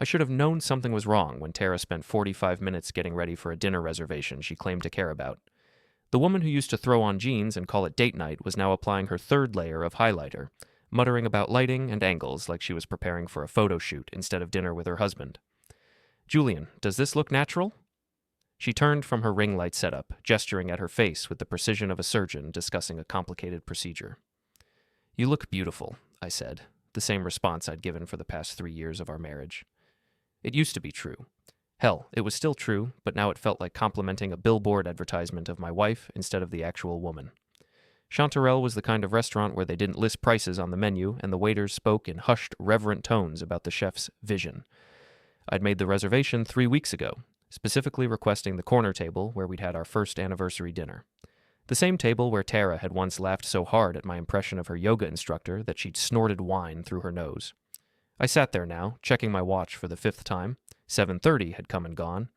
I should have known something was wrong when Tara spent 45 minutes getting ready for a dinner reservation she claimed to care about. The woman who used to throw on jeans and call it date night was now applying her third layer of highlighter, muttering about lighting and angles like she was preparing for a photo shoot instead of dinner with her husband. "Julian, does this look natural?" She turned from her ring light setup, gesturing at her face with the precision of a surgeon discussing a complicated procedure. "You look beautiful," I said, the same response I'd given for the past 3 years of our marriage. It used to be true. Hell, it was still true, but now it felt like complimenting a billboard advertisement of my wife instead of the actual woman. Chanterelle was the kind of restaurant where they didn't list prices on the menu and the waiters spoke in hushed, reverent tones about the chef's vision. I'd made the reservation 3 weeks ago, specifically requesting the corner table where we'd had our first anniversary dinner. The same table where Tara had once laughed so hard at my impression of her yoga instructor that she'd snorted wine through her nose. I sat there now, checking my watch for the 5th time. 7:30 had come and gone.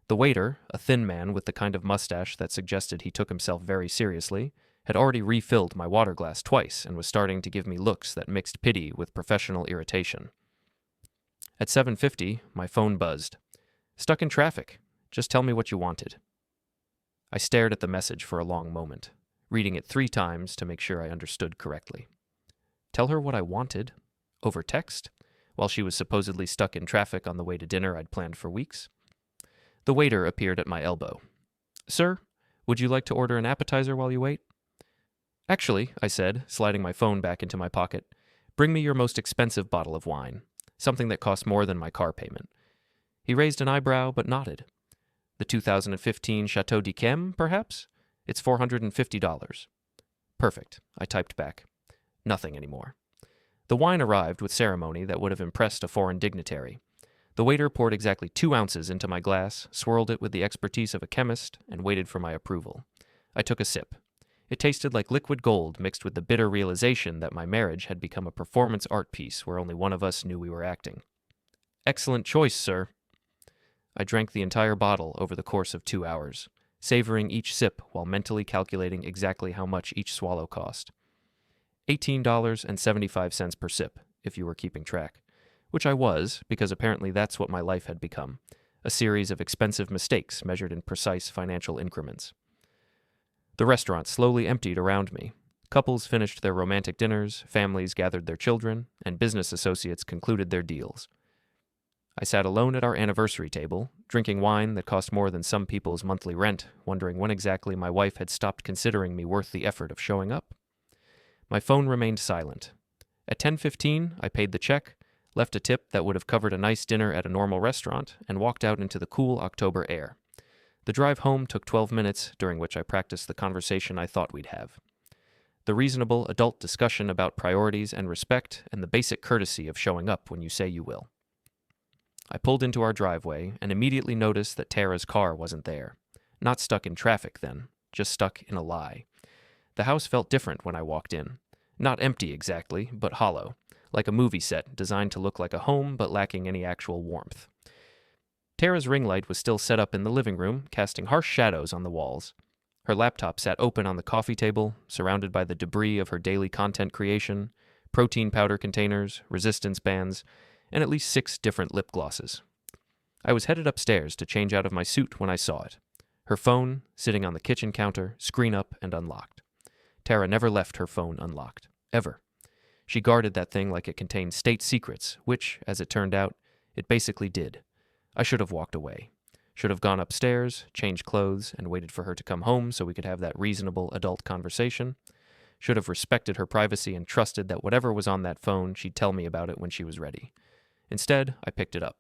The waiter, a thin man with the kind of mustache that suggested he took himself very seriously, had already refilled my water glass twice and was starting to give me looks that mixed pity with professional irritation. At 7:50, my phone buzzed. "Stuck in traffic. Just tell me what you wanted." I stared at the message for a long moment, reading it 3 times to make sure I understood correctly. Tell her what I wanted? Over text? While she was supposedly stuck in traffic on the way to dinner I'd planned for weeks? The waiter appeared at my elbow. "Sir, would you like to order an appetizer while you wait?" "Actually," I said, sliding my phone back into my pocket, "bring me your most expensive bottle of wine, something that costs more than my car payment." He raised an eyebrow but nodded. "The 2015 Chateau d'Yquem, perhaps? It's $450. "Perfect," I typed back. Nothing anymore. The wine arrived with ceremony that would have impressed a foreign dignitary. The waiter poured exactly 2 ounces into my glass, swirled it with the expertise of a chemist, and waited for my approval. I took a sip. It tasted like liquid gold mixed with the bitter realization that my marriage had become a performance art piece where only one of us knew we were acting. "Excellent choice, sir." I drank the entire bottle over the course of 2 hours, savoring each sip while mentally calculating exactly how much each swallow cost. $18.75 per sip, if you were keeping track. Which I was, because apparently that's what my life had become, a series of expensive mistakes measured in precise financial increments. The restaurant slowly emptied around me. Couples finished their romantic dinners, families gathered their children, and business associates concluded their deals. I sat alone at our anniversary table, drinking wine that cost more than some people's monthly rent, wondering when exactly my wife had stopped considering me worth the effort of showing up. My phone remained silent. At 10:15, I paid the check, left a tip that would have covered a nice dinner at a normal restaurant, and walked out into the cool October air. The drive home took 12 minutes, during which I practiced the conversation I thought we'd have. The reasonable adult discussion about priorities and respect and the basic courtesy of showing up when you say you will. I pulled into our driveway and immediately noticed that Tara's car wasn't there. Not stuck in traffic then, just stuck in a lie. The house felt different when I walked in. Not empty exactly, but hollow, like a movie set designed to look like a home but lacking any actual warmth. Tara's ring light was still set up in the living room, casting harsh shadows on the walls. Her laptop sat open on the coffee table, surrounded by the debris of her daily content creation, protein powder containers, resistance bands, and at least 6 different lip glosses. I was headed upstairs to change out of my suit when I saw it. Her phone, sitting on the kitchen counter, screen up and unlocked. Tara never left her phone unlocked. Ever. She guarded that thing like it contained state secrets, which, as it turned out, it basically did. I should have walked away. Should have gone upstairs, changed clothes, and waited for her to come home so we could have that reasonable adult conversation. Should have respected her privacy and trusted that whatever was on that phone, she'd tell me about it when she was ready. Instead, I picked it up.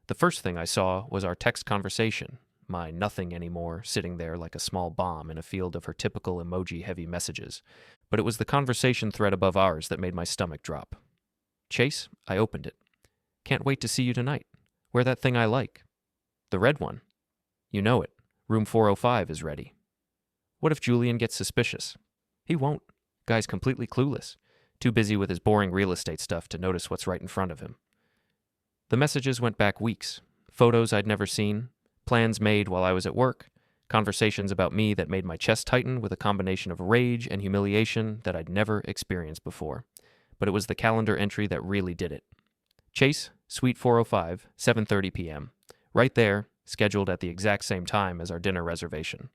The first thing I saw was our text conversation, my nothing anymore sitting there like a small bomb in a field of her typical emoji-heavy messages. But it was the conversation thread above ours that made my stomach drop. "Chase," I opened it. "Can't wait to see you tonight. Wear that thing I like. The red one. You know it. Room 405 is ready." What if Julian gets suspicious? He won't. Guy's completely clueless. Too busy with his boring real estate stuff to notice what's right in front of him. The messages went back weeks. Photos I'd never seen. Plans made while I was at work. Conversations about me that made my chest tighten with a combination of rage and humiliation that I'd never experienced before. But it was the calendar entry that really did it. "Chase, Suite 405, 7:30 p.m. Right there, scheduled at the exact same time as our dinner reservation.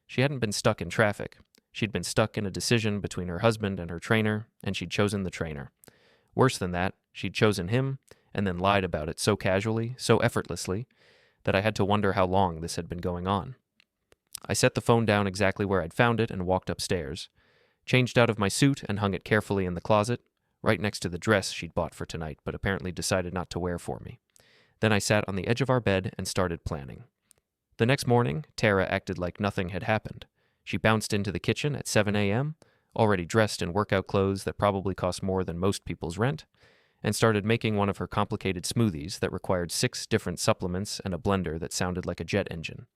She hadn't been stuck in traffic. She'd been stuck in a decision between her husband and her trainer, and she'd chosen the trainer. Worse than that, she'd chosen him and then lied about it so casually, so effortlessly, that I had to wonder how long this had been going on. I set the phone down exactly where I'd found it and walked upstairs, changed out of my suit and hung it carefully in the closet, right next to the dress she'd bought for tonight but apparently decided not to wear for me. Then I sat on the edge of our bed and started planning. The next morning, Tara acted like nothing had happened. She bounced into the kitchen at 7 a.m., already dressed in workout clothes that probably cost more than most people's rent, and started making one of her complicated smoothies that required 6 different supplements and a blender that sounded like a jet engine.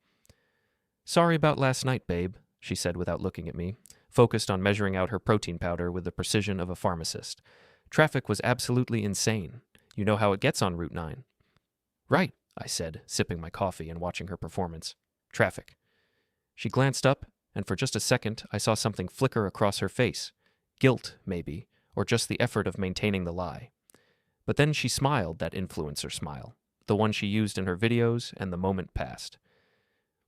"Sorry about last night, babe," she said without looking at me, focused on measuring out her protein powder with the precision of a pharmacist. "Traffic was absolutely insane. You know how it gets on Route 9. "Right," I said, sipping my coffee and watching her performance. "Traffic." She glanced up, and for just a second I saw something flicker across her face. Guilt, maybe, or just the effort of maintaining the lie. But then she smiled, that influencer smile, the one she used in her videos, and the moment passed.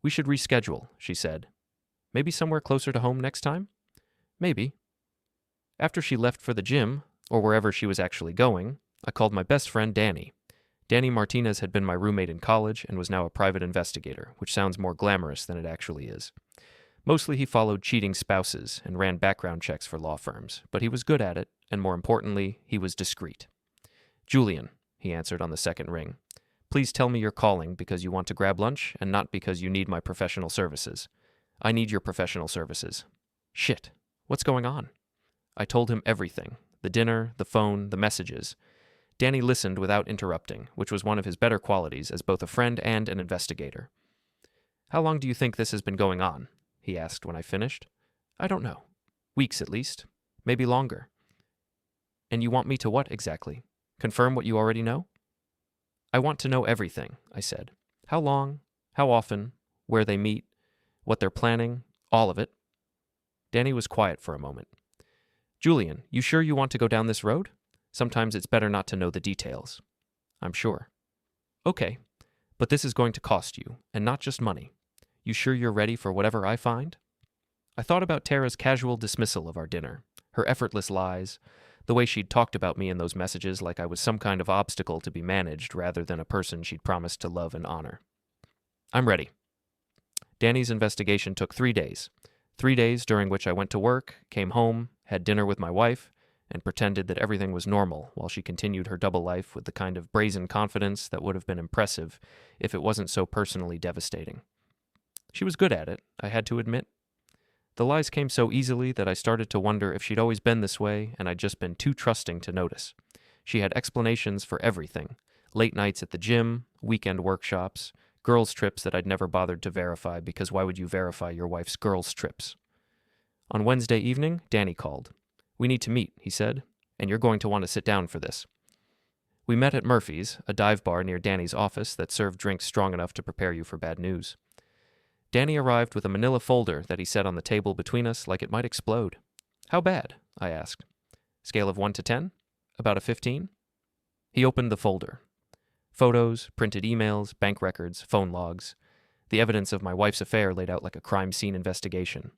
"We should reschedule," she said. "Maybe somewhere closer to home next time?" "Maybe." After she left for the gym, or wherever she was actually going, I called my best friend Danny. Danny Martinez had been my roommate in college and was now a private investigator, which sounds more glamorous than it actually is. Mostly he followed cheating spouses and ran background checks for law firms, but he was good at it, and more importantly, he was discreet. "Julian," he answered on the second ring. "Please tell me you're calling because you want to grab lunch and not because you need my professional services." "I need your professional services." "Shit, what's going on?" I told him everything, the dinner, the phone, the messages. Danny listened without interrupting, which was one of his better qualities as both a friend and an investigator. "How long do you think this has been going on?" he asked when I finished. "I don't know. Weeks at least. Maybe longer." "And you want me to what exactly? Confirm what you already know?" "I want to know everything," I said. "How long? How often? Where they meet? What they're planning? All of it." Danny was quiet for a moment. "Julian, you sure you want to go down this road? Sometimes it's better not to know the details." "I'm sure." "Okay, but this is going to cost you, and not just money. You sure you're ready for whatever I find?" I thought about Tara's casual dismissal of our dinner, her effortless lies, the way she'd talked about me in those messages like I was some kind of obstacle to be managed rather than a person she'd promised to love and honor. "I'm ready." Danny's investigation took 3 days. 3 days during which I went to work, came home, had dinner with my wife, and pretended that everything was normal while she continued her double life with the kind of brazen confidence that would have been impressive if it wasn't so personally devastating. She was good at it, I had to admit. The lies came so easily that I started to wonder if she'd always been this way and I'd just been too trusting to notice. She had explanations for everything: late nights at the gym, weekend workshops, girls' trips that I'd never bothered to verify because why would you verify your wife's girls' trips? On Wednesday evening, Danny called. "We need to meet," he said, "and you're going to want to sit down for this." We met at Murphy's, a dive bar near Danny's office that served drinks strong enough to prepare you for bad news. Danny arrived with a manila folder that he set on the table between us like it might explode. "How bad?" I asked. "Scale of 1 to 10? About a 15? He opened the folder. Photos, printed emails, bank records, phone logs. The evidence of my wife's affair laid out like a crime scene investigation.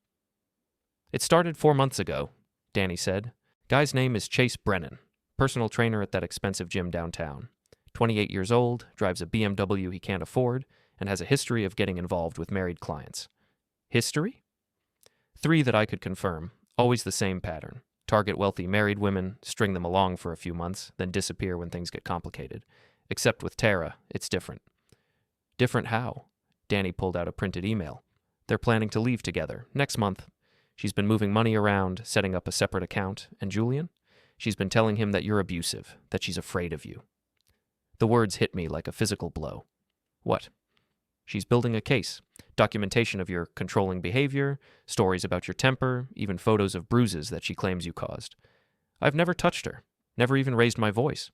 "It started 4 months ago," Danny said. "Guy's name is Chase Brennan, personal trainer at that expensive gym downtown. 28 years old, drives a BMW he can't afford, and has a history of getting involved with married clients." "History?" "3 that I could confirm, always the same pattern. Target wealthy married women, string them along for a few months, then disappear when things get complicated. Except with Tara, it's different." "Different how?" Danny pulled out a printed email. "They're planning to leave together, next month. She's been moving money around, setting up a separate account, and Julian? She's been telling him that you're abusive, that she's afraid of you." The words hit me like a physical blow. "What?" "She's building a case. Documentation of your controlling behavior, stories about your temper, even photos of bruises that she claims you caused. I've never touched her, never even raised my voice.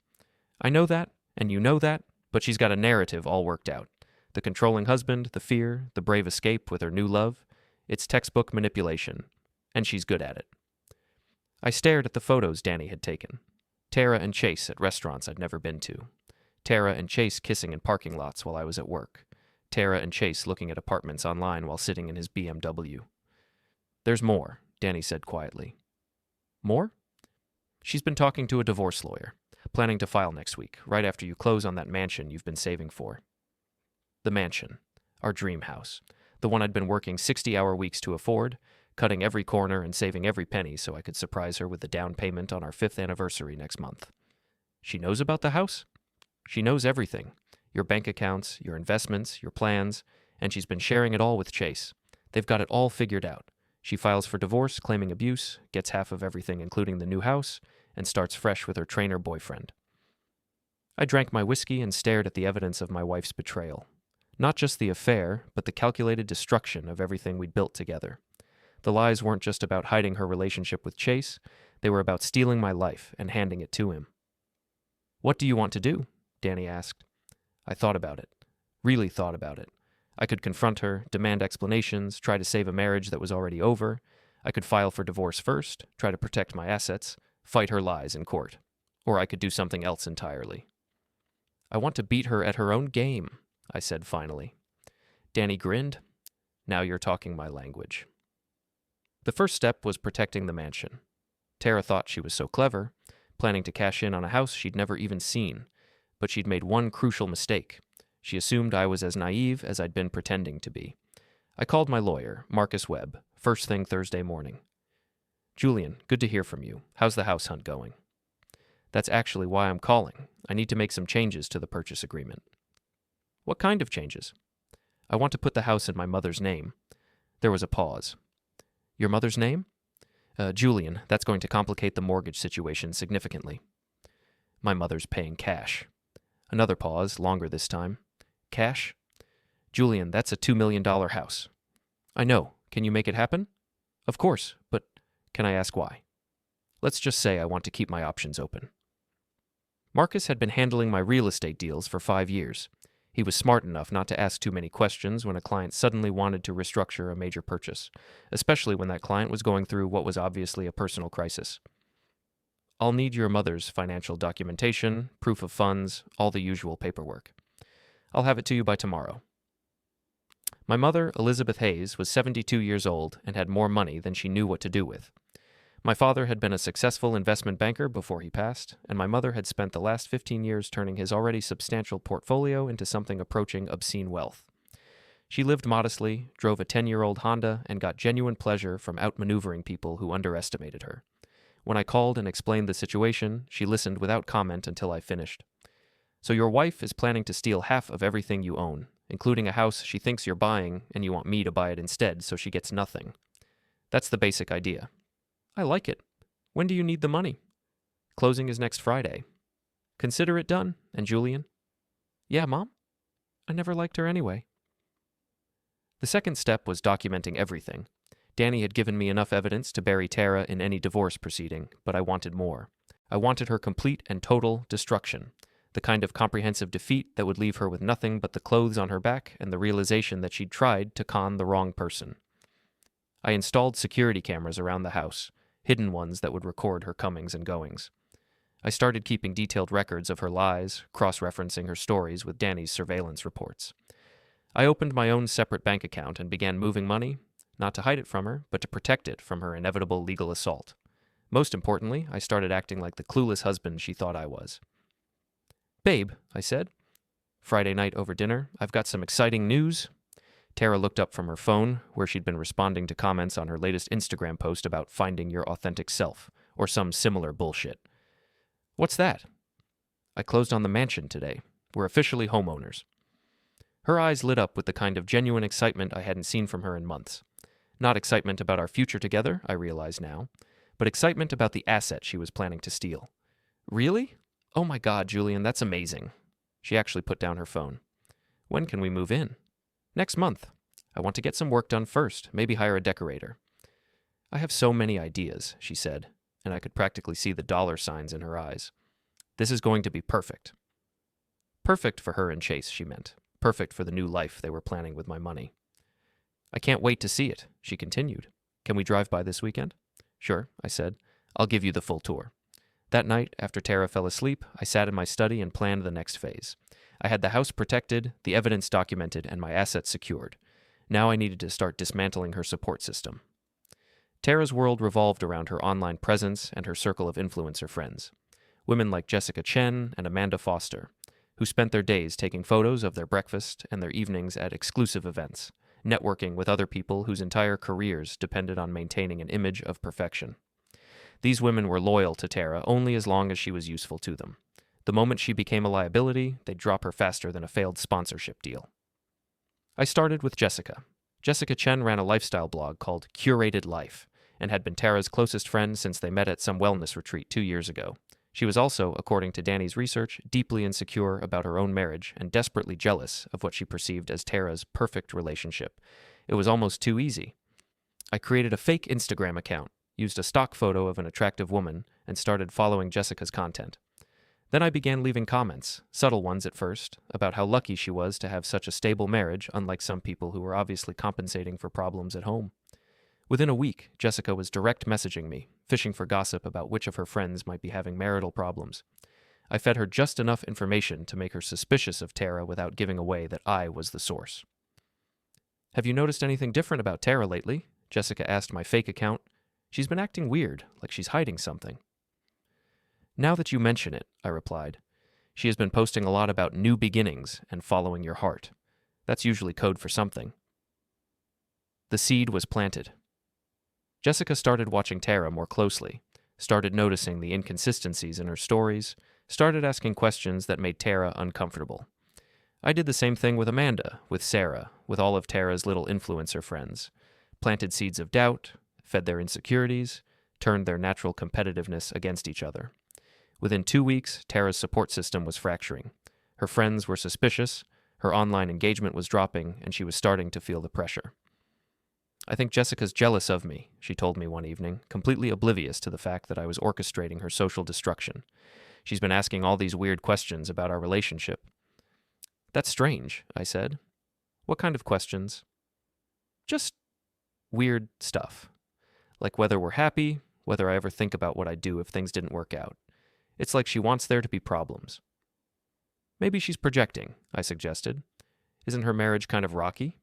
I know that, and you know that, but she's got a narrative all worked out. The controlling husband, the fear, the brave escape with her new love. It's textbook manipulation, and she's good at it." I stared at the photos Danny had taken. Tara and Chase at restaurants I'd never been to. Tara and Chase kissing in parking lots while I was at work. Tara and Chase looking at apartments online while sitting in his BMW. There's more, Danny said quietly. More? She's been talking to a divorce lawyer, planning to file next week, right after you close on that mansion you've been saving for. The mansion. Our dream house. The one I'd been working 60-hour weeks to afford, cutting every corner and saving every penny so I could surprise her with the down payment on our 5th anniversary next month. She knows about the house? She knows everything. Your bank accounts, your investments, your plans, and she's been sharing it all with Chase. They've got it all figured out. She files for divorce, claiming abuse, gets half of everything including the new house, and starts fresh with her trainer boyfriend. I drank my whiskey and stared at the evidence of my wife's betrayal. Not just the affair, but the calculated destruction of everything we'd built together. The lies weren't just about hiding her relationship with Chase, they were about stealing my life and handing it to him. What do you want to do? Danny asked. I thought about it. Really thought about it. I could confront her, demand explanations, try to save a marriage that was already over. I could file for divorce first, try to protect my assets, fight her lies in court. Or I could do something else entirely. I want to beat her at her own game, I said finally. Danny grinned. Now you're talking my language. The first step was protecting the mansion. Tara thought she was so clever, planning to cash in on a house she'd never even seen, but she'd made one crucial mistake. She assumed I was as naive as I'd been pretending to be. I called my lawyer, Marcus Webb, first thing Thursday morning. Julian, good to hear from you. How's the house hunt going? That's actually why I'm calling. I need to make some changes to the purchase agreement. What kind of changes? I want to put the house in my mother's name. There was a pause. Your mother's name? Julian, that's going to complicate the mortgage situation significantly. My mother's paying cash. Another pause, longer this time. Cash? Julian, that's a $2 million house. I know. Can you make it happen? Of course, but can I ask why? Let's just say I want to keep my options open. Marcus had been handling my real estate deals for 5 years. He was smart enough not to ask too many questions when a client suddenly wanted to restructure a major purchase, especially when that client was going through what was obviously a personal crisis. I'll need your mother's financial documentation, proof of funds, all the usual paperwork. I'll have it to you by tomorrow. My mother, Elizabeth Hayes, was 72 years old and had more money than she knew what to do with. My father had been a successful investment banker before he passed, and my mother had spent the last 15 years turning his already substantial portfolio into something approaching obscene wealth. She lived modestly, drove a 10-year-old Honda, and got genuine pleasure from outmaneuvering people who underestimated her. When I called and explained the situation, she listened without comment until I finished. So your wife is planning to steal half of everything you own, including a house she thinks you're buying, and you want me to buy it instead so she gets nothing. That's the basic idea. I like it. When do you need the money? Closing is next Friday. Consider it done. And Julian? Yeah, Mom? I never liked her anyway. The second step was documenting everything. Danny had given me enough evidence to bury Tara in any divorce proceeding, but I wanted more. I wanted her complete and total destruction, the kind of comprehensive defeat that would leave her with nothing but the clothes on her back and the realization that she'd tried to con the wrong person. I installed security cameras around the house, hidden ones that would record her comings and goings. I started keeping detailed records of her lies, cross-referencing her stories with Danny's surveillance reports. I opened my own separate bank account and began moving money, not to hide it from her, but to protect it from her inevitable legal assault. Most importantly, I started acting like the clueless husband she thought I was. Babe, I said. Friday night over dinner, I've got some exciting news. Tara looked up from her phone, where she'd been responding to comments on her latest Instagram post about finding your authentic self, or some similar bullshit. What's that? I closed on the mansion today. We're officially homeowners. Her eyes lit up with the kind of genuine excitement I hadn't seen from her in months. Not excitement about our future together, I realize now, but excitement about the asset she was planning to steal. Really? Oh my God, Julian, that's amazing. She actually put down her phone. When can we move in? Next month. I want to get some work done first, maybe hire a decorator. I have so many ideas, she said, and I could practically see the dollar signs in her eyes. This is going to be perfect. Perfect for her and Chase, she meant. Perfect for the new life they were planning with my money. I can't wait to see it, she continued. Can we drive by this weekend? Sure, I said. I'll give you the full tour. That night, after Tara fell asleep, I sat in my study and planned the next phase. I had the house protected, the evidence documented, and my assets secured. Now I needed to start dismantling her support system. Tara's world revolved around her online presence and her circle of influencer friends. Women like Jessica Chen and Amanda Foster, who spent their days taking photos of their breakfast and their evenings at exclusive events, networking with other people whose entire careers depended on maintaining an image of perfection. These women were loyal to Tara only as long as she was useful to them. The moment she became a liability, they'd drop her faster than a failed sponsorship deal. I started with Jessica. Jessica Chen ran a lifestyle blog called Curated Life and had been Tara's closest friend since they met at some wellness retreat 2 years ago. She was also, according to Danny's research, deeply insecure about her own marriage and desperately jealous of what she perceived as Tara's perfect relationship. It was almost too easy. I created a fake Instagram account, used a stock photo of an attractive woman, and started following Jessica's content. Then I began leaving comments, subtle ones at first, about how lucky she was to have such a stable marriage, unlike some people who were obviously compensating for problems at home. Within a week, Jessica was direct messaging me, fishing for gossip about which of her friends might be having marital problems. I fed her just enough information to make her suspicious of Tara without giving away that I was the source. "Have you noticed anything different about Tara lately?" Jessica asked my fake account. "She's been acting weird, like she's hiding something." "Now that you mention it," I replied, "she has been posting a lot about new beginnings and following your heart. That's usually code for something." The seed was planted. Jessica started watching Tara more closely, started noticing the inconsistencies in her stories, started asking questions that made Tara uncomfortable. I did the same thing with Amanda, with Sarah, with all of Tara's little influencer friends. Planted seeds of doubt, fed their insecurities, turned their natural competitiveness against each other. Within 2 weeks, Tara's support system was fracturing. Her friends were suspicious, her online engagement was dropping, and she was starting to feel the pressure. "I think Jessica's jealous of me," she told me one evening, completely oblivious to the fact that I was orchestrating her social destruction. "She's been asking all these weird questions about our relationship." "That's strange," I said. "What kind of questions?" "Just weird stuff. Like whether we're happy, whether I ever think about what I'd do if things didn't work out. It's like she wants there to be problems." "Maybe she's projecting," I suggested. "Isn't her marriage kind of rocky?"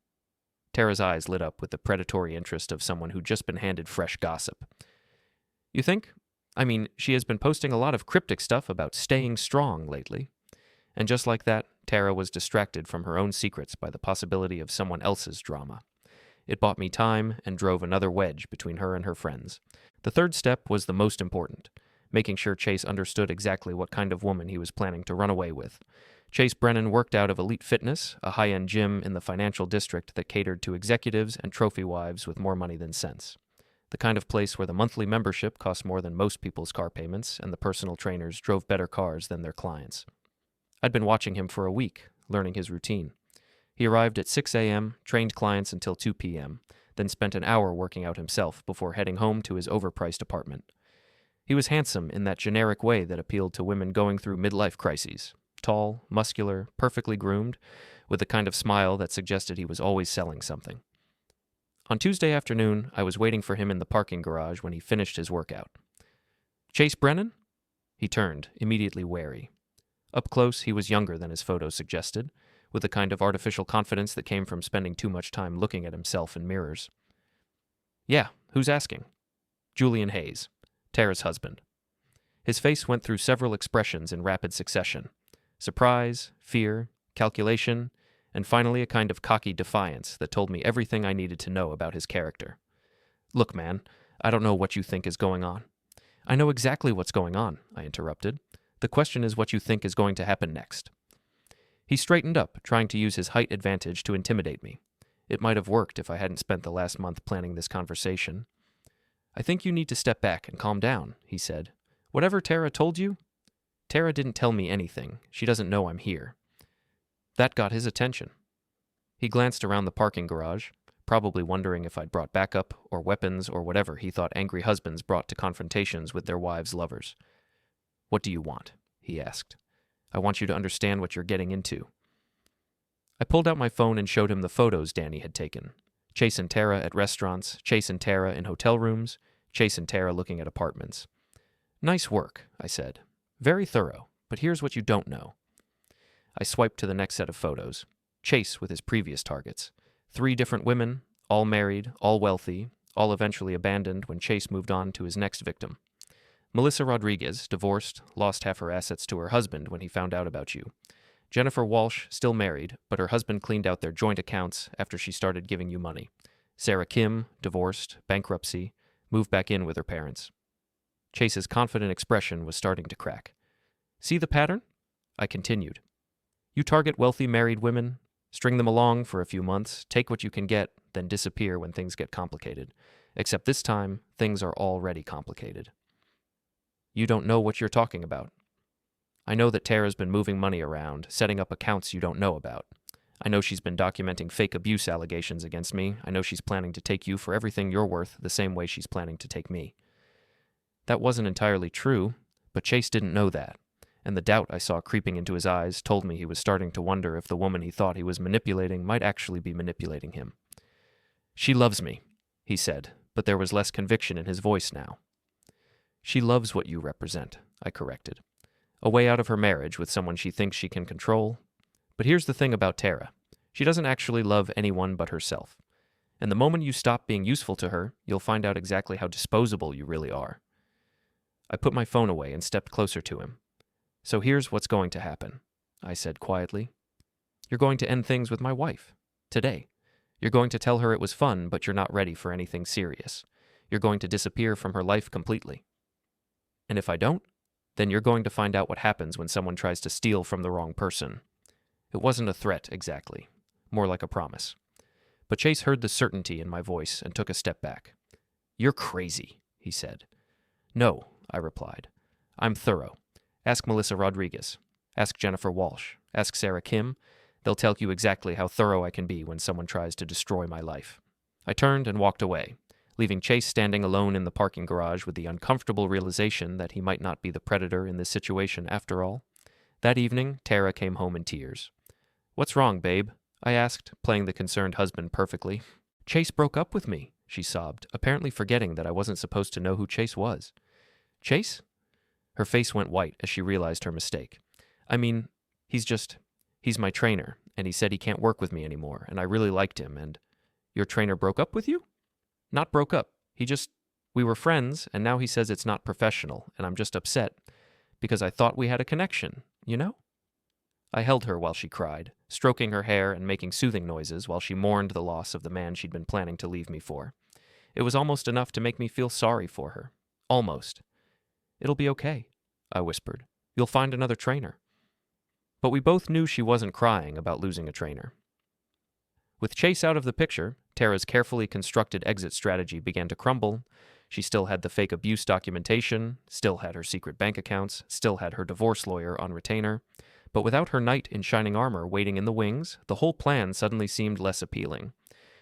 Tara's eyes lit up with the predatory interest of someone who'd just been handed fresh gossip. "You think? I mean, she has been posting a lot of cryptic stuff about staying strong lately." And just like that, Tara was distracted from her own secrets by the possibility of someone else's drama. It bought me time and drove another wedge between her and her friends. The third step was the most important, making sure Chase understood exactly what kind of woman he was planning to run away with. Chase Brennan worked out of Elite Fitness, a high-end gym in the financial district that catered to executives and trophy wives with more money than sense. The kind of place where the monthly membership cost more than most people's car payments and the personal trainers drove better cars than their clients. I'd been watching him for a week, learning his routine. He arrived at 6 a.m., trained clients until 2 p.m., then spent an hour working out himself before heading home to his overpriced apartment. He was handsome in that generic way that appealed to women going through midlife crises. Tall, muscular, perfectly groomed, with the kind of smile that suggested he was always selling something. On Tuesday afternoon, I was waiting for him in the parking garage when he finished his workout. "Chase Brennan?" He turned, immediately wary. Up close, he was younger than his photo suggested, with the kind of artificial confidence that came from spending too much time looking at himself in mirrors. "Yeah, who's asking?" "Julian Hayes, Tara's husband." His face went through several expressions in rapid succession. Surprise, fear, calculation, and finally a kind of cocky defiance that told me everything I needed to know about his character. "Look, man, I don't know what you think is going on." "I know exactly what's going on," I interrupted. "The question is what you think is going to happen next." He straightened up, trying to use his height advantage to intimidate me. It might have worked if I hadn't spent the last month planning this conversation. "I think you need to step back and calm down," he said. "Whatever Tara told you?" "Tara didn't tell me anything. She doesn't know I'm here." That got his attention. He glanced around the parking garage, probably wondering if I'd brought backup or weapons or whatever he thought angry husbands brought to confrontations with their wives' lovers. "What do you want?" he asked. "I want you to understand what you're getting into." I pulled out my phone and showed him the photos Danny had taken. Chase and Tara at restaurants, Chase and Tara in hotel rooms, Chase and Tara looking at apartments. Nice work, I said. Very thorough, but here's what you don't know. I swiped to the next set of photos. Chase with his previous targets. 3 different women, all married, all wealthy, all eventually abandoned when Chase moved on to his next victim. Melissa Rodriguez, divorced, lost half her assets to her husband when he found out about you. Jennifer Walsh, still married, but her husband cleaned out their joint accounts after she started giving you money. Sarah Kim, divorced, bankruptcy, moved back in with her parents. Chase's confident expression was starting to crack. See the pattern? I continued. You target wealthy married women, string them along for a few months, take what you can get, then disappear when things get complicated. Except this time, things are already complicated. You don't know what you're talking about. I know that Tara's been moving money around, setting up accounts you don't know about. I know she's been documenting fake abuse allegations against me. I know she's planning to take you for everything you're worth the same way she's planning to take me. That wasn't entirely true, but Chase didn't know that, and the doubt I saw creeping into his eyes told me he was starting to wonder if the woman he thought he was manipulating might actually be manipulating him. She loves me, he said, but there was less conviction in his voice now. She loves what you represent, I corrected. A way out of her marriage with someone she thinks she can control. But here's the thing about Tara. She doesn't actually love anyone but herself. And the moment you stop being useful to her, you'll find out exactly how disposable you really are. I put my phone away and stepped closer to him. So here's what's going to happen, I said quietly. You're going to end things with my wife. Today. You're going to tell her it was fun, but you're not ready for anything serious. You're going to disappear from her life completely. And if I don't, then you're going to find out what happens when someone tries to steal from the wrong person. It wasn't a threat, exactly. More like a promise. But Chase heard the certainty in my voice and took a step back. You're crazy, he said. No, I replied. I'm thorough. Ask Melissa Rodriguez. Ask Jennifer Walsh. Ask Sarah Kim. They'll tell you exactly how thorough I can be when someone tries to destroy my life. I turned and walked away, leaving Chase standing alone in the parking garage with the uncomfortable realization that he might not be the predator in this situation after all. That evening, Tara came home in tears. What's wrong, babe? I asked, playing the concerned husband perfectly. Chase broke up with me, she sobbed, apparently forgetting that I wasn't supposed to know who Chase was. Chase? Her face went white as she realized her mistake. I mean, he's my trainer, and he said he can't work with me anymore, and I really liked him, and... Your trainer broke up with you? Not broke up. We were friends, and now he says it's not professional, and I'm just upset, because I thought we had a connection, you know? I held her while she cried, stroking her hair and making soothing noises while she mourned the loss of the man she'd been planning to leave me for. It was almost enough to make me feel sorry for her. Almost. It'll be okay, I whispered. You'll find another trainer. But we both knew she wasn't crying about losing a trainer. With Chase out of the picture, Tara's carefully constructed exit strategy began to crumble. She still had the fake abuse documentation, still had her secret bank accounts, still had her divorce lawyer on retainer. But without her knight in shining armor waiting in the wings, the whole plan suddenly seemed less appealing.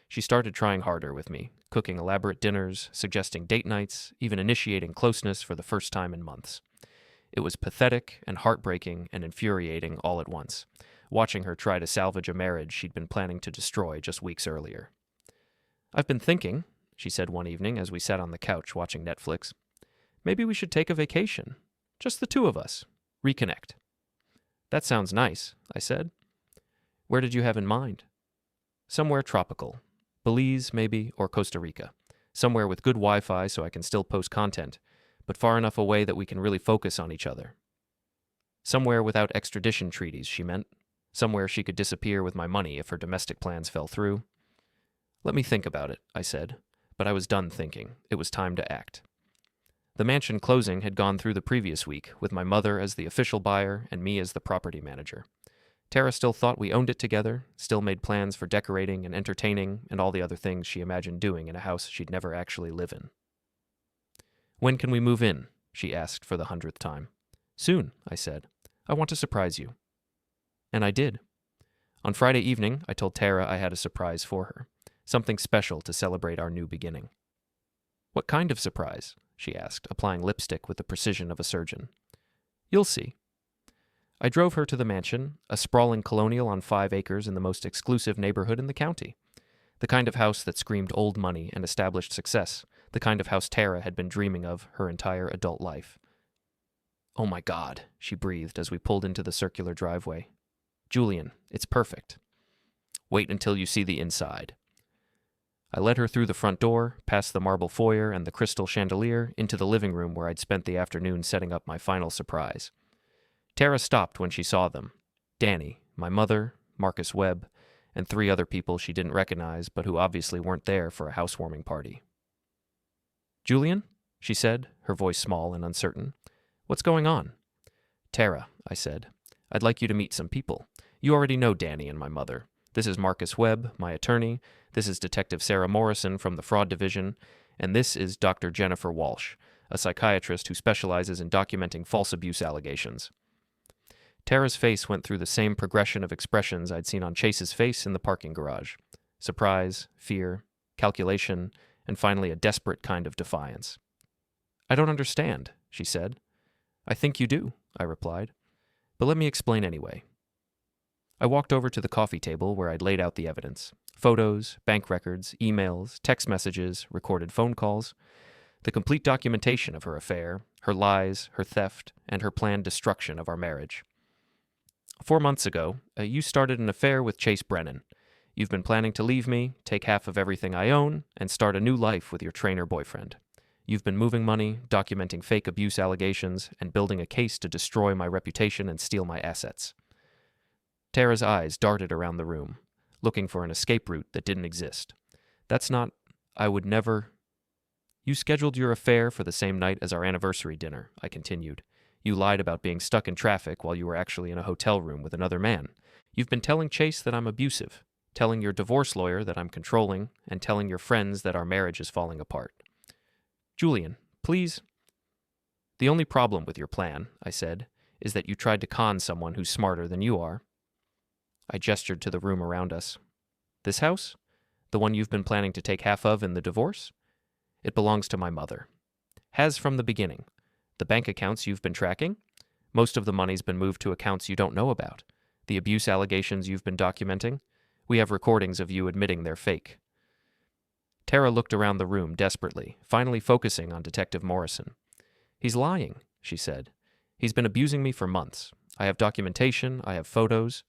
She started trying harder with me, cooking elaborate dinners, suggesting date nights, even initiating closeness for the first time in months. It was pathetic and heartbreaking and infuriating all at once, watching her try to salvage a marriage she'd been planning to destroy just weeks earlier. I've been thinking, she said one evening as we sat on the couch watching Netflix, maybe we should take a vacation. Just the two of us. Reconnect. That sounds nice, I said. Where did you have in mind? Somewhere tropical. Belize, maybe, or Costa Rica. Somewhere with good Wi-Fi so I can still post content, but far enough away that we can really focus on each other. Somewhere without extradition treaties, she meant. Somewhere she could disappear with my money if her domestic plans fell through. Let me think about it, I said, but I was done thinking. It was time to act. The mansion closing had gone through the previous week, with my mother as the official buyer and me as the property manager. Tara still thought we owned it together, still made plans for decorating and entertaining and all the other things she imagined doing in a house she'd never actually live in. When can we move in? She asked for the 100th time. Soon, I said. I want to surprise you. And I did. On Friday evening, I told Tara I had a surprise for her, something special to celebrate our new beginning. What kind of surprise? She asked, applying lipstick with the precision of a surgeon. You'll see. I drove her to the mansion, a sprawling colonial on 5 acres in the most exclusive neighborhood in the county. The kind of house that screamed old money and established success, the kind of house Tara had been dreaming of her entire adult life. "Oh my God," she breathed as we pulled into the circular driveway. "Julian, it's perfect." "Wait until you see the inside." I led her through the front door, past the marble foyer and the crystal chandelier, into the living room where I'd spent the afternoon setting up my final surprise. Tara stopped when she saw them. Danny, my mother, Marcus Webb, and 3 other people she didn't recognize but who obviously weren't there for a housewarming party. "Julian?" she said, her voice small and uncertain. "What's going on?" "Tara," I said, "I'd like you to meet some people. You already know Danny and my mother. This is Marcus Webb, my attorney. This is Detective Sarah Morrison from the Fraud Division. And this is Dr. Jennifer Walsh, a psychiatrist who specializes in documenting false abuse allegations." Tara's face went through the same progression of expressions I'd seen on Chase's face in the parking garage. Surprise, fear, calculation, and finally a desperate kind of defiance. "I don't understand," she said. "I think you do," I replied. "But let me explain anyway." I walked over to the coffee table where I'd laid out the evidence. Photos, bank records, emails, text messages, recorded phone calls. The complete documentation of her affair, her lies, her theft, and her planned destruction of our marriage. 4 months ago, you started an affair with Chase Brennan. You've been planning to leave me, take half of everything I own, and start a new life with your trainer boyfriend. You've been moving money, documenting fake abuse allegations, and building a case to destroy my reputation and steal my assets. Tara's eyes darted around the room, looking for an escape route that didn't exist. I would never... "You scheduled your affair for the same night as our anniversary dinner," I continued. "You lied about being stuck in traffic while you were actually in a hotel room with another man. You've been telling Chase that I'm abusive, telling your divorce lawyer that I'm controlling, and telling your friends that our marriage is falling apart. Julian, please." "The only problem with your plan," I said, "is that you tried to con someone who's smarter than you are." I gestured to the room around us. "This house? The one you've been planning to take half of in the divorce? It belongs to my mother. Has from the beginning. The bank accounts you've been tracking? Most of the money's been moved to accounts you don't know about. The abuse allegations you've been documenting? We have recordings of you admitting they're fake." Tara looked around the room desperately, finally focusing on Detective Morrison. "He's lying," she said. "He's been abusing me for months. I have documentation, I have photos."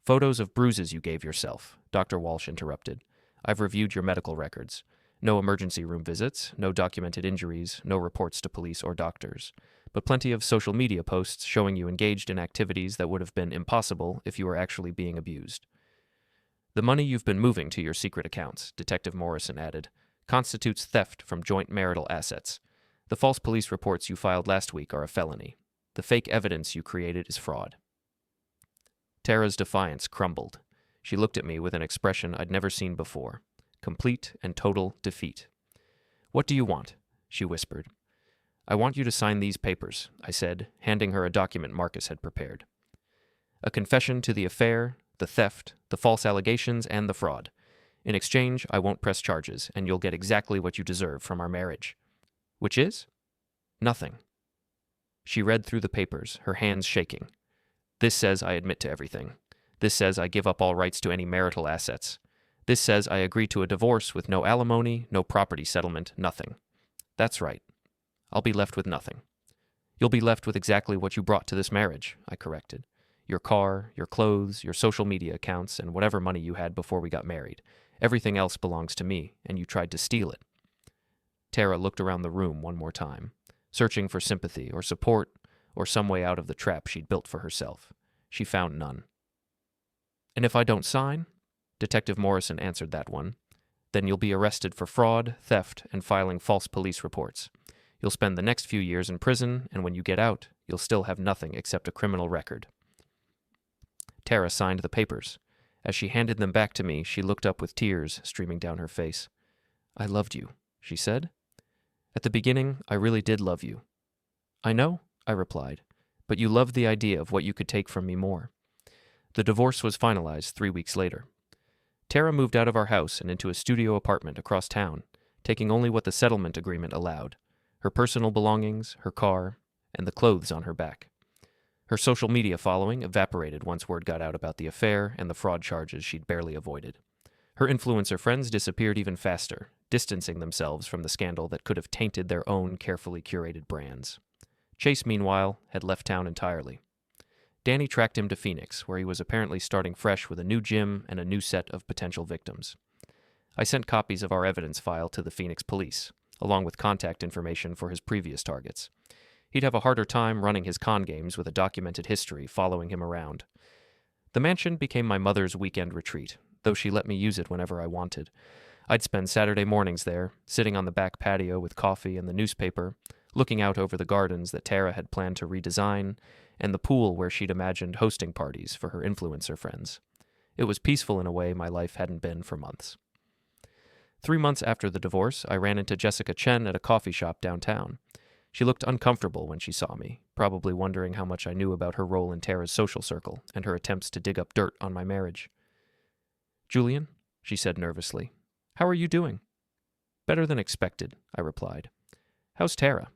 "Photos of bruises you gave yourself," Dr. Walsh interrupted. "I've reviewed your medical records. No emergency room visits, no documented injuries, no reports to police or doctors, but plenty of social media posts showing you engaged in activities that would have been impossible if you were actually being abused. The money you've been moving to your secret accounts," Detective Morrison added, "constitutes theft from joint marital assets. The false police reports you filed last week are a felony. The fake evidence you created is fraud." Tara's defiance crumbled. She looked at me with an expression I'd never seen before. Complete and total defeat. "What do you want?" she whispered. "I want you to sign these papers," I said, handing her a document Marcus had prepared. "A confession to the affair, the theft, the false allegations, and the fraud. In exchange, I won't press charges, and you'll get exactly what you deserve from our marriage." "Which is?" "Nothing." She read through the papers, her hands shaking. "This says I admit to everything. This says I give up all rights to any marital assets. This says I agree to a divorce with no alimony, no property settlement, nothing. That's right. I'll be left with nothing." "You'll be left with exactly what you brought to this marriage," I corrected. "Your car, your clothes, your social media accounts, and whatever money you had before we got married. Everything else belongs to me, and you tried to steal it." Tara looked around the room one more time, searching for sympathy or support or some way out of the trap she'd built for herself. She found none. "And if I don't sign?" Detective Morrison answered that one. "Then you'll be arrested for fraud, theft, and filing false police reports. You'll spend the next few years in prison, and when you get out, you'll still have nothing except a criminal record." Tara signed the papers. As she handed them back to me, she looked up with tears streaming down her face. "I loved you," she said. "At the beginning, I really did love you." "I know," I replied, "but you loved the idea of what you could take from me more." The divorce was finalized 3 weeks later. Tara moved out of our house and into a studio apartment across town, taking only what the settlement agreement allowed: her personal belongings, her car, and the clothes on her back. Her social media following evaporated once word got out about the affair and the fraud charges she'd barely avoided. Her influencer friends disappeared even faster, distancing themselves from the scandal that could have tainted their own carefully curated brands. Chase, meanwhile, had left town entirely. Danny tracked him to Phoenix, where he was apparently starting fresh with a new gym and a new set of potential victims. I sent copies of our evidence file to the Phoenix police, along with contact information for his previous targets. He'd have a harder time running his con games with a documented history following him around. The mansion became my mother's weekend retreat, though she let me use it whenever I wanted. I'd spend Saturday mornings there, sitting on the back patio with coffee and the newspaper, looking out over the gardens that Tara had planned to redesign, and the pool where she'd imagined hosting parties for her influencer friends. It was peaceful in a way my life hadn't been for months. 3 months after the divorce, I ran into Jessica Chen at a coffee shop downtown. She looked uncomfortable when she saw me, probably wondering how much I knew about her role in Tara's social circle and her attempts to dig up dirt on my marriage. "Julian," she said nervously, "how are you doing?" "Better than expected," I replied. "How's Tara?"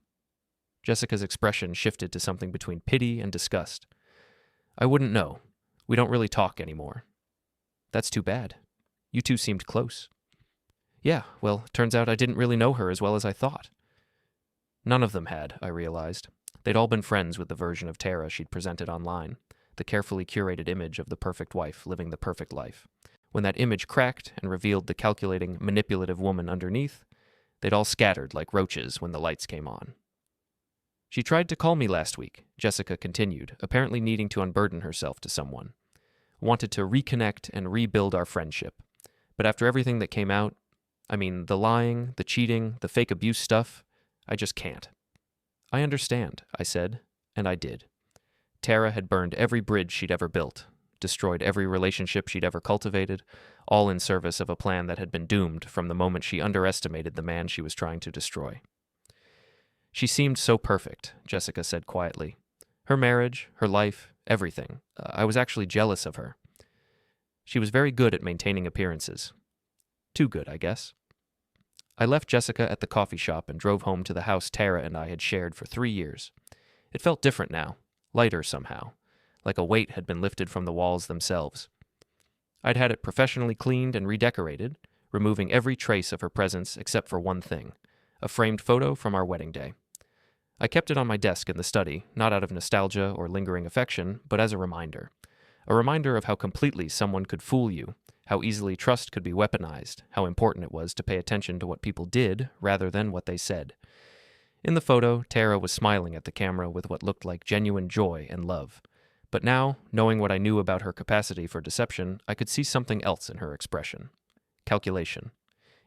Jessica's expression shifted to something between pity and disgust. "I wouldn't know. We don't really talk anymore." "That's too bad. You two seemed close." "Yeah, well, turns out I didn't really know her as well as I thought." None of them had, I realized. They'd all been friends with the version of Tara she'd presented online, the carefully curated image of the perfect wife living the perfect life. When that image cracked and revealed the calculating, manipulative woman underneath, they'd all scattered like roaches when the lights came on. "She tried to call me last week," Jessica continued, apparently needing to unburden herself to someone. "Wanted to reconnect and rebuild our friendship. But after everything that came out, the lying, the cheating, the fake abuse stuff, I just can't." "I understand," I said, and I did. Tara had burned every bridge she'd ever built, destroyed every relationship she'd ever cultivated, all in service of a plan that had been doomed from the moment she underestimated the man she was trying to destroy. "She seemed so perfect," Jessica said quietly. "Her marriage, her life, everything. I was actually jealous of her. She was very good at maintaining appearances. Too good, I guess." I left Jessica at the coffee shop and drove home to the house Tara and I had shared for 3 years. It felt different now, lighter somehow, like a weight had been lifted from the walls themselves. I'd had it professionally cleaned and redecorated, removing every trace of her presence except for one thing, a framed photo from our wedding day. I kept it on my desk in the study, not out of nostalgia or lingering affection, but as a reminder of how completely someone could fool you, how easily trust could be weaponized, how important it was to pay attention to what people did rather than what they said. In the photo, Tara was smiling at the camera with what looked like genuine joy and love. But now, knowing what I knew about her capacity for deception, I could see something else in her expression. Calculation.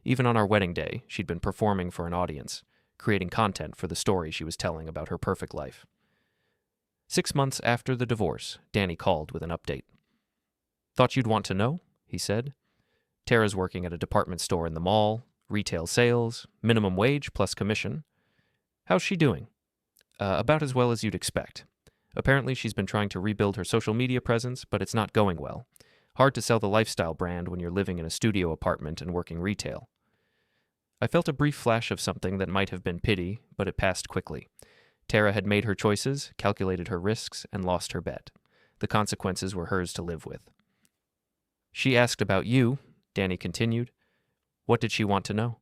Even on our wedding day, she'd been performing for an audience, creating content for the story she was telling about her perfect life. 6 months after the divorce, Danny called with an update. "Thought you'd want to know?" he said. "Tara's working at a department store in the mall, retail sales, minimum wage plus commission. How's she doing?" About as well as you'd expect. Apparently she's been trying to rebuild her social media presence, but it's not going well. Hard to sell the lifestyle brand when you're living in a studio apartment and working retail." I felt a brief flash of something that might have been pity, but it passed quickly. Tara had made her choices, calculated her risks, and lost her bet. The consequences were hers to live with. "She asked about you," Danny continued. "What did she want to know?"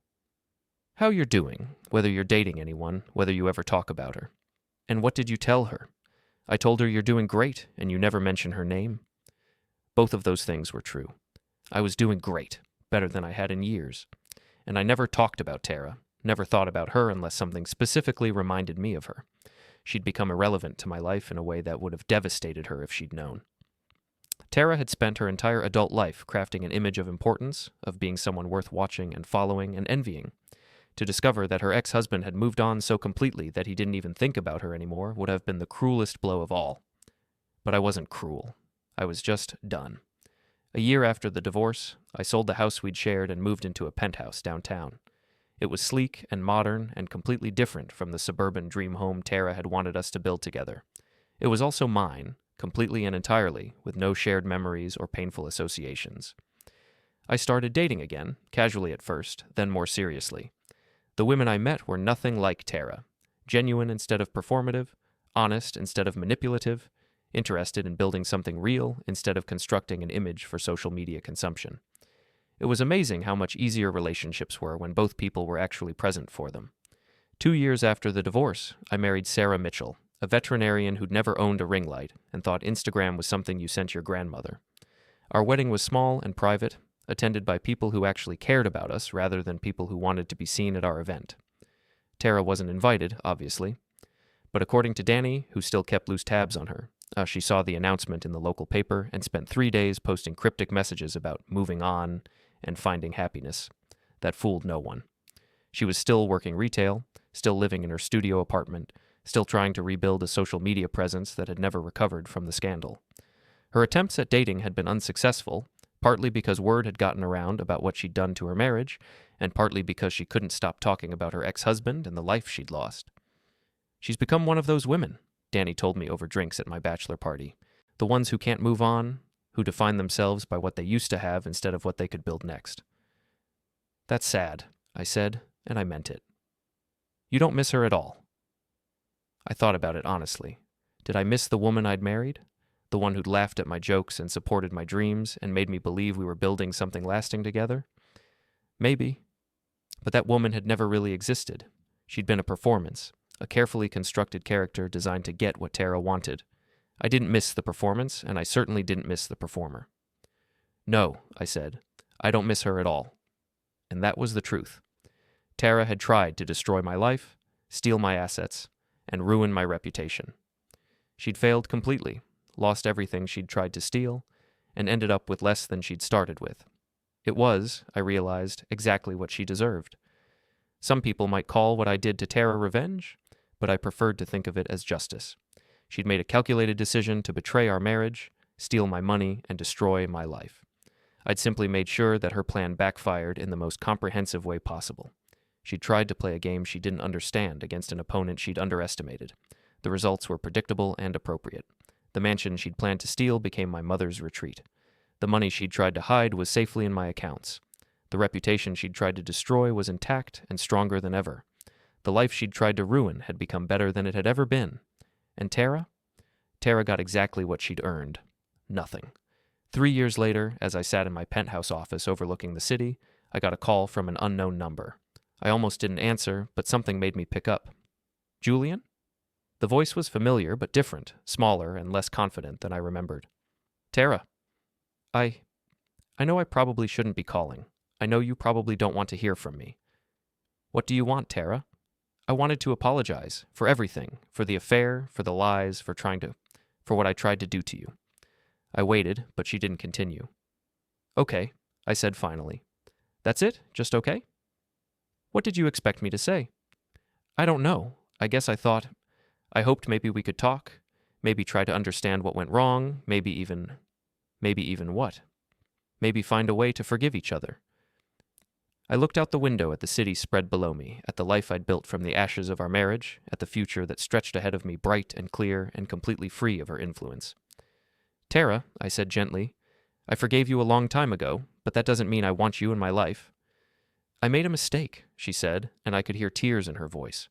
"How you're doing, whether you're dating anyone, whether you ever talk about her." "And what did you tell her?" "I told her you're doing great, and you never mention her name." Both of those things were true. I was doing great, better than I had in years. And I never talked about Tara, never thought about her unless something specifically reminded me of her. She'd become irrelevant to my life in a way that would have devastated her if she'd known. Tara had spent her entire adult life crafting an image of importance, of being someone worth watching and following and envying. To discover that her ex-husband had moved on so completely that he didn't even think about her anymore would have been the cruelest blow of all. But I wasn't cruel. I was just done. A year after the divorce, I sold the house we'd shared and moved into a penthouse downtown. It was sleek and modern and completely different from the suburban dream home Tara had wanted us to build together. It was also mine, completely and entirely, with no shared memories or painful associations. I started dating again, casually at first, then more seriously. The women I met were nothing like Tara. Genuine instead of performative, honest instead of manipulative, interested in building something real instead of constructing an image for social media consumption. It was amazing how much easier relationships were when both people were actually present for them. 2 years after the divorce, I married Sarah Mitchell, a veterinarian who'd never owned a ring light and thought Instagram was something you sent your grandmother. Our wedding was small and private, attended by people who actually cared about us rather than people who wanted to be seen at our event. Tara wasn't invited, obviously, but according to Danny, who still kept loose tabs on her, she saw the announcement in the local paper and spent 3 days posting cryptic messages about moving on and finding happiness. That fooled no one. She was still working retail, still living in her studio apartment, still trying to rebuild a social media presence that had never recovered from the scandal. Her attempts at dating had been unsuccessful, partly because word had gotten around about what she'd done to her marriage, and partly because she couldn't stop talking about her ex-husband and the life she'd lost. "She's become one of those women," Danny told me over drinks at my bachelor party. "The ones who can't move on, who define themselves by what they used to have instead of what they could build next." "That's sad," I said, and I meant it. "You don't miss her at all?" I thought about it honestly. Did I miss the woman I'd married? The one who'd laughed at my jokes and supported my dreams and made me believe we were building something lasting together? Maybe. But that woman had never really existed. She'd been a performance, a carefully constructed character designed to get what Tara wanted. I didn't miss the performance, and I certainly didn't miss the performer. "No," I said, "I don't miss her at all." And that was the truth. Tara had tried to destroy my life, steal my assets, and ruin my reputation. She'd failed completely, lost everything she'd tried to steal, and ended up with less than she'd started with. It was, I realized, exactly what she deserved. Some people might call what I did to Tara revenge, but I preferred to think of it as justice. She'd made a calculated decision to betray our marriage, steal my money, and destroy my life. I'd simply made sure that her plan backfired in the most comprehensive way possible. She'd tried to play a game she didn't understand against an opponent she'd underestimated. The results were predictable and appropriate. The mansion she'd planned to steal became my mother's retreat. The money she'd tried to hide was safely in my accounts. The reputation she'd tried to destroy was intact and stronger than ever. The life she'd tried to ruin had become better than it had ever been. And Tara? Tara got exactly what she'd earned. Nothing. 3 years later, as I sat in my penthouse office overlooking the city, I got a call from an unknown number. I almost didn't answer, but something made me pick up. "Julian?" The voice was familiar, but different, smaller, and less confident than I remembered. "Tara. I know I probably shouldn't be calling. I know you probably don't want to hear from me. What do you want, Tara?" I wanted to apologize for everything, for the affair, for the lies, for what I tried to do to you. I waited, but she didn't continue. "Okay," I said finally. "That's it? Just okay?" "What did you expect me to say?" "I don't know. I guess I hoped maybe we could talk, maybe try to understand what went wrong, maybe even what? Maybe find a way to forgive each other." I looked out the window at the city spread below me, at the life I'd built from the ashes of our marriage, at the future that stretched ahead of me bright and clear and completely free of her influence. "Tara," I said gently, "I forgave you a long time ago, but that doesn't mean I want you in my life." "I made a mistake," she said, and I could hear tears in her voice.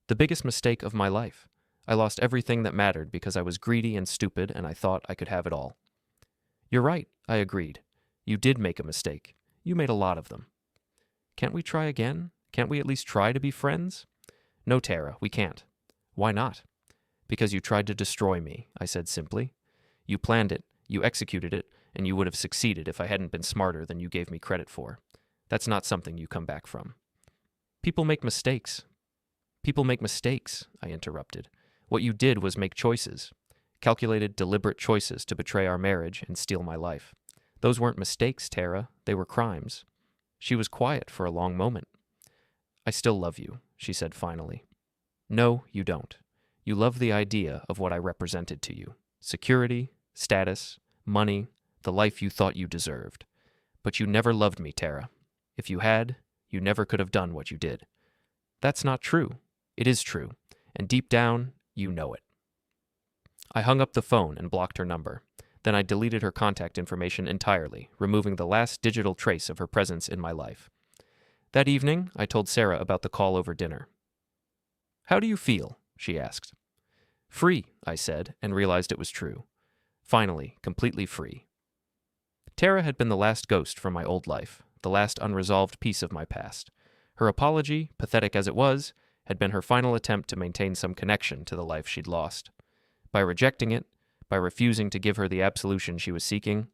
"The biggest mistake of my life. I lost everything that mattered because I was greedy and stupid and I thought I could have it all." "You're right," I agreed. "You did make a mistake. You made a lot of them. Can't we try again? Can't we at least try to be friends?" "No, Tara, we can't." "Why not?" "Because you tried to destroy me," I said simply. "You planned it, you executed it, and you would have succeeded if I hadn't been smarter than you gave me credit for. That's not something you come back from." People make mistakes." "People make mistakes," I interrupted. "What you did was make choices. Calculated, deliberate choices to betray our marriage and steal my life. Those weren't mistakes, Tara. They were crimes." She was quiet for a long moment. "I still love you," she said finally. "No, you don't. You love the idea of what I represented to you. Security, status, money, the life you thought you deserved. But you never loved me, Tara. If you had, you never could have done what you did." "That's not true." "It is true. And deep down, you know it." I hung up the phone and blocked her number. Then I deleted her contact information entirely, removing the last digital trace of her presence in my life. That evening, I told Sarah about the call over dinner. "How do you feel?" she asked. "Free," I said, and realized it was true. Finally, completely free. Tara had been the last ghost from my old life, the last unresolved piece of my past. Her apology, pathetic as it was, had been her final attempt to maintain some connection to the life she'd lost. By rejecting it, by refusing to give her the absolution she was seeking,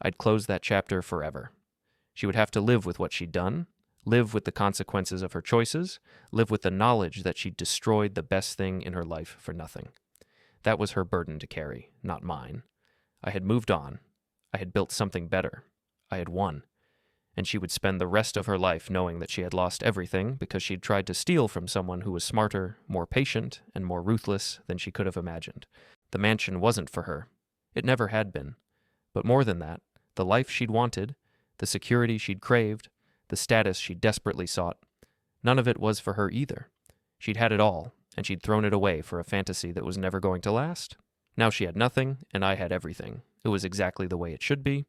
I'd close that chapter forever. She would have to live with what she'd done, live with the consequences of her choices, live with the knowledge that she'd destroyed the best thing in her life for nothing. That was her burden to carry, not mine. I had moved on. I had built something better. I had won. And she would spend the rest of her life knowing that she had lost everything because she'd tried to steal from someone who was smarter, more patient, and more ruthless than she could have imagined. The mansion wasn't for her. It never had been. But more than that, the life she'd wanted, the security she'd craved, the status she desperately sought, none of it was for her either. She'd had it all, and she'd thrown it away for a fantasy that was never going to last. Now she had nothing, and I had everything. It was exactly the way it should be,